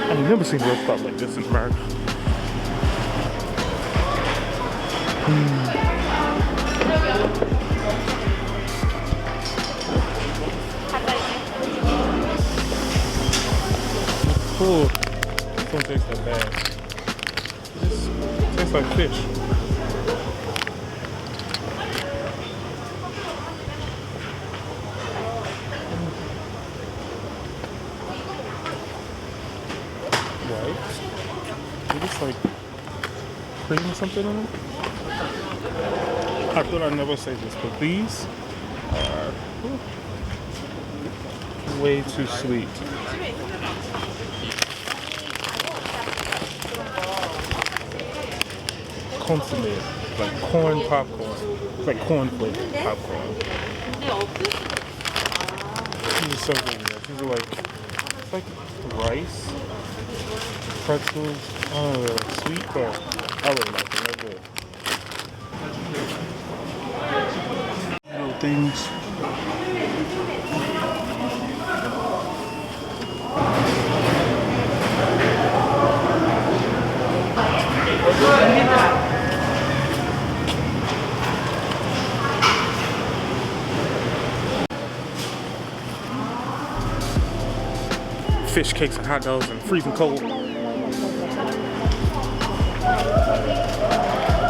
I've never seen a rooftop like this in America. Cool. This don't taste that bad. It tastes like fish. Right? It's like cream or something in them. I thought I'd never say this, but these are way too sweet. Consomme, like corn popcorn. It's like corn flavored popcorn. These are so good. These are like, it's like rice, pretzels. I don't know, they're like sweet, but I really like them. They're good. Little things. Fish cakes and hot dogs and freezing cold.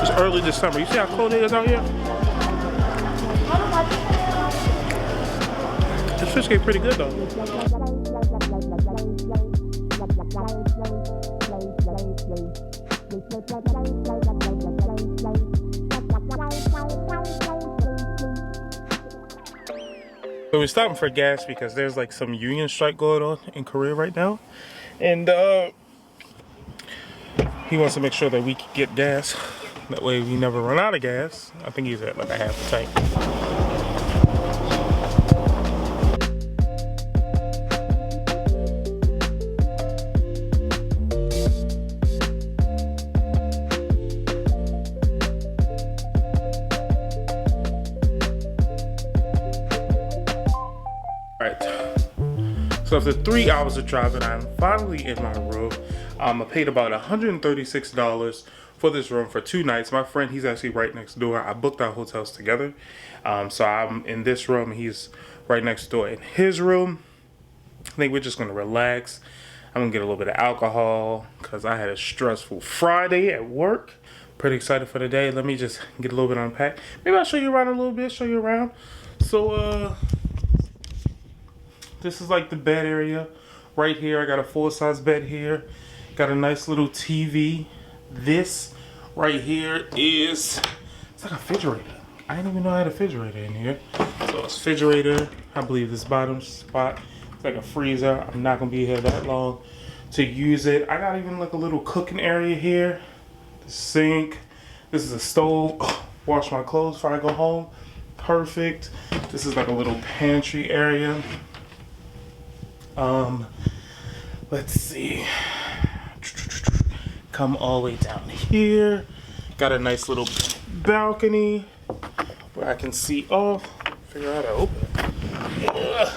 It's early this summer. You see how cold it is out here? This fish cake pretty good though. So we're stopping for gas because there's like some union strike going on in Korea right now. And he wants to make sure that we can get gas. That way we never run out of gas. I think he's at like a half a tank. So after 3 hours of driving, I'm finally in my room. I paid about $136 for this room for 2 nights. My friend, he's actually right next door. I booked our hotels together. So I'm in this room. He's right next door in his room. I think we're just going to relax. I'm going to get a little bit of alcohol because I had a stressful Friday at work. Pretty excited for the day. Let me just get a little bit unpacked. Maybe I'll show you around a little bit, show you around. So, this is like the bed area right here. I got a full-size bed here. Got a nice little TV. This right here is, it's like a refrigerator. I didn't even know I had a refrigerator in here. So it's refrigerator. I believe this bottom spot, it's like a freezer. I'm not gonna be here that long to use it. I got even like a little cooking area here. The sink. This is a stove. Wash my clothes before I go home. Perfect. This is like a little pantry area. Let's see. Come all the way down here. Got a nice little balcony where I can see off. Figure out how to open it.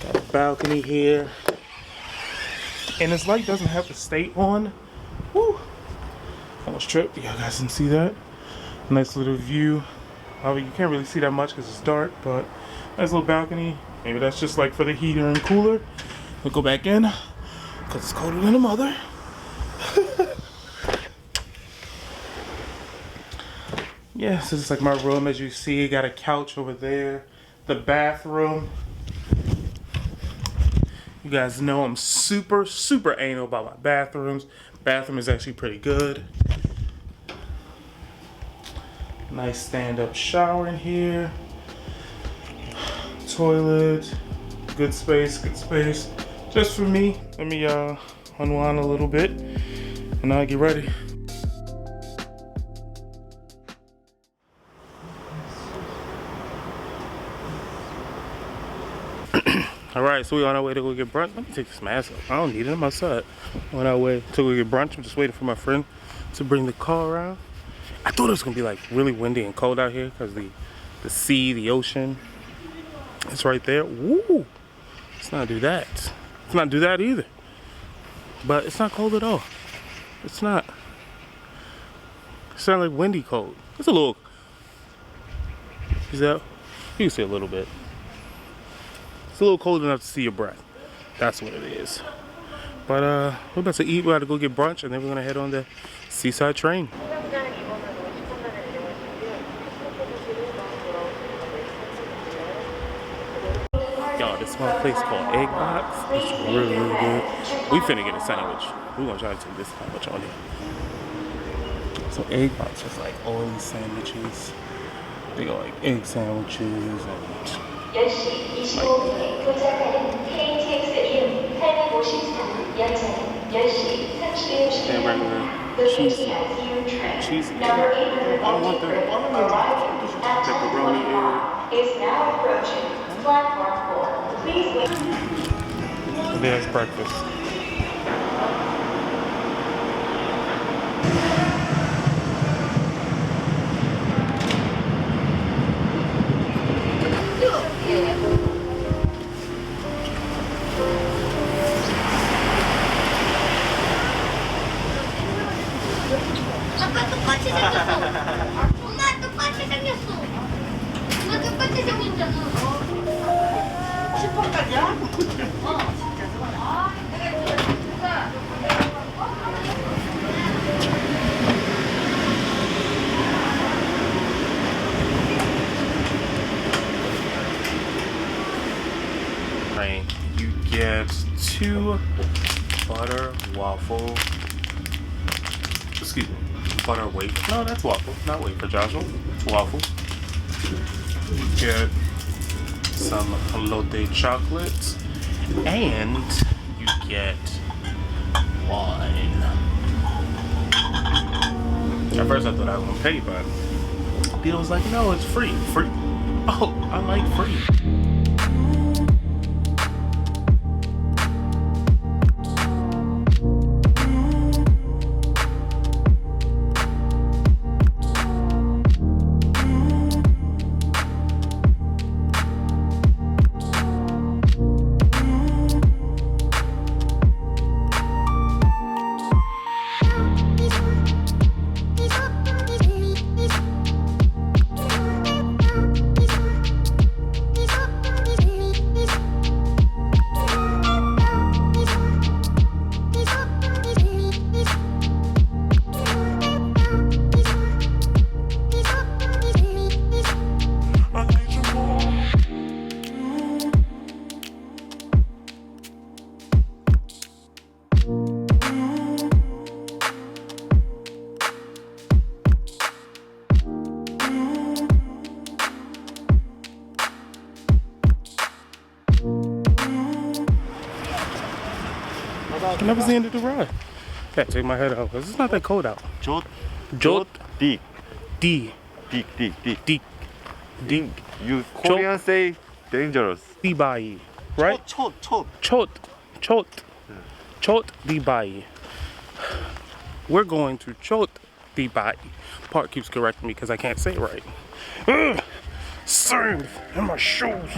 Got a balcony here. And this light doesn't have to stay on. Woo! Almost tripped. You guys can see that. Nice little view. You can't really see that much because it's dark, but nice little balcony. Maybe that's just like for the heater and cooler. We'll go back in because it's colder than a mother. Yeah, so this is like my room. As you see, got a couch over there. The bathroom. You guys know I'm super anal about my bathrooms. Bathroom is actually pretty good. Nice stand-up shower in here. Toilet. Good space, good space. Just for me. Let me unwind a little bit and I'll get ready. All right, so we on our way to go get brunch. Let me take this mask off. I don't need it. I'm outside. On our way to go get brunch. I'm just waiting for my friend to bring the car around. I thought it was gonna be like really windy and cold out here because the sea, the ocean, it's right there. Woo! Let's not do that. Let's not do that either. But it's not cold at all. It's not. It's not like windy cold. It's a little. Is that? You can see a little bit. It's a little cold enough to see your breath. That's what it is. But we're about to eat. We got to go get brunch, and then we're gonna head on the seaside train. Y'all, this small place called Egg Box. It's really, really good. We finna get a sandwich. We're gonna try to take this sandwich on here. So Egg Box is like all these sandwiches. They got like egg sandwiches and regular cheese. Cheese. I want the pepperoni is now approaching platform 4. Please wait. There's breakfast. 아빠 똑같이 생겼어. 엄마 똑같이 생겼어. 엄마 똑같이 생겼잖아. 10번까지야? 어. 아, 내가 You get 2 butter waffle. Excuse me, butter wafer. No, that's waffle, not wafer, Joshua. It's waffle. You get some elote chocolate, and you get wine. At first I thought I was gonna pay, but Peter was like, no, it's free. Free. Oh, I like free. I never seen it to ride. Yeah, take my head out because it's not that cold out. Jot. D. Dik. You Korean say dangerous. Dibai, right? Chot. Chot Dibai. We're going to Chot Dibai. Part keeps correcting me because I can't say it right. Ugh, sand in my shoes.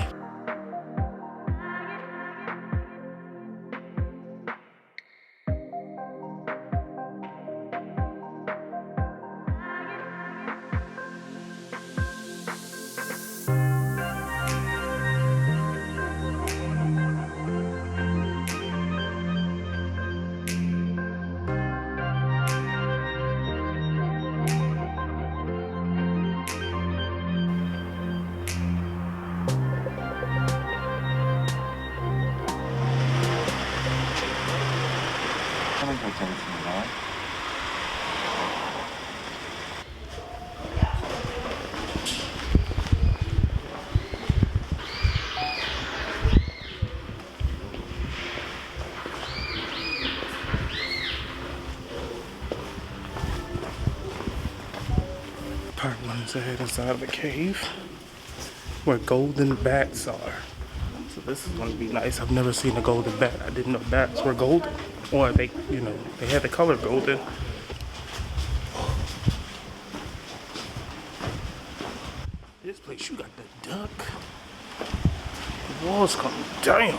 결정했습니다. Part 1 is ahead inside of a cave where golden bats are. So This is gonna be nice. I've never seen a golden bat. I didn't know bats were golden. Or they, you know, they had the color golden. This place, you got the duck. The walls come down.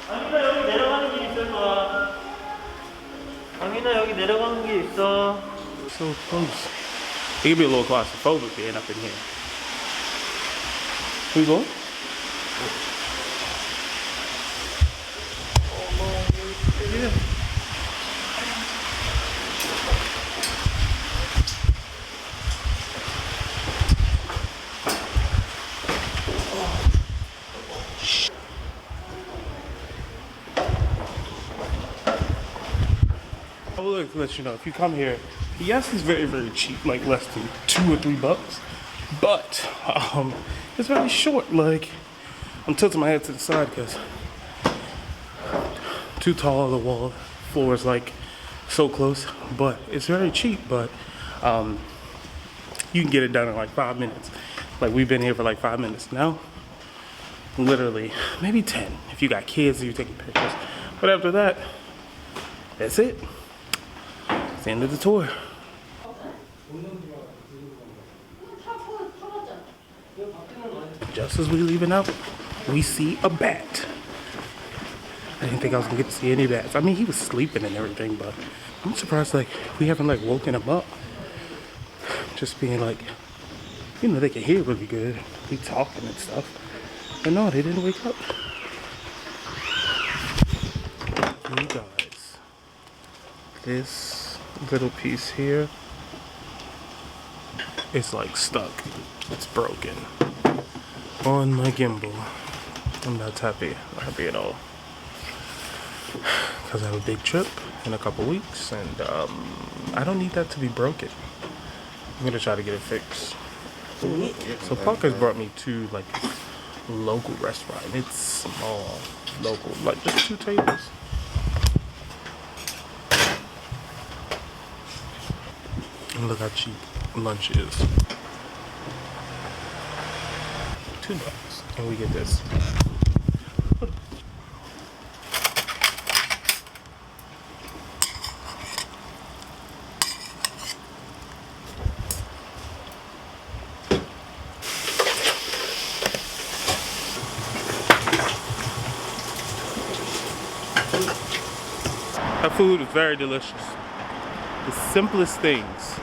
강민아 여기 내려가는 길 있을 거야. 강민아 여기 내려가는 길 있어. So close. It can be a little claustrophobic being up in here. We go? Yeah. I would like to let you know, if you come here, yes, it's very, very cheap, like less than $2 or $3. But it's very short. Like, I'm tilting my head to the side because too tall, the wall, floor is like so close. But it's very cheap. But you can get it done in like 5 minutes. Like, we've been here for like 5 minutes now. Literally, maybe 10 if you got kids and you're taking pictures. But after that, that's it. It's the end of the tour. Just as we leaving out, we see a bat. I didn't think I was gonna get to see any bats. I mean, he was sleeping and everything, but I'm surprised like we haven't like woken him up. Just being like, you know, they can hear really good. We talking and stuff. But no, they didn't wake up. You guys, this little piece here is like stuck. It's broken on my gimbal. I'm not happy at all, because I have a big trip in a couple weeks, and I don't need that to be broken. I'm gonna try to get it fixed. So Parker's brought me to like local restaurant. It's small, local, like just 2 tables. And look how cheap lunch is. $2, and we get this. That food is very delicious. The simplest things,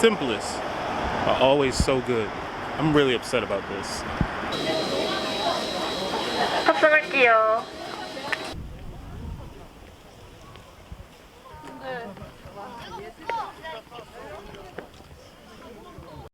are always so good. I'm really upset about this. 탑승할게요.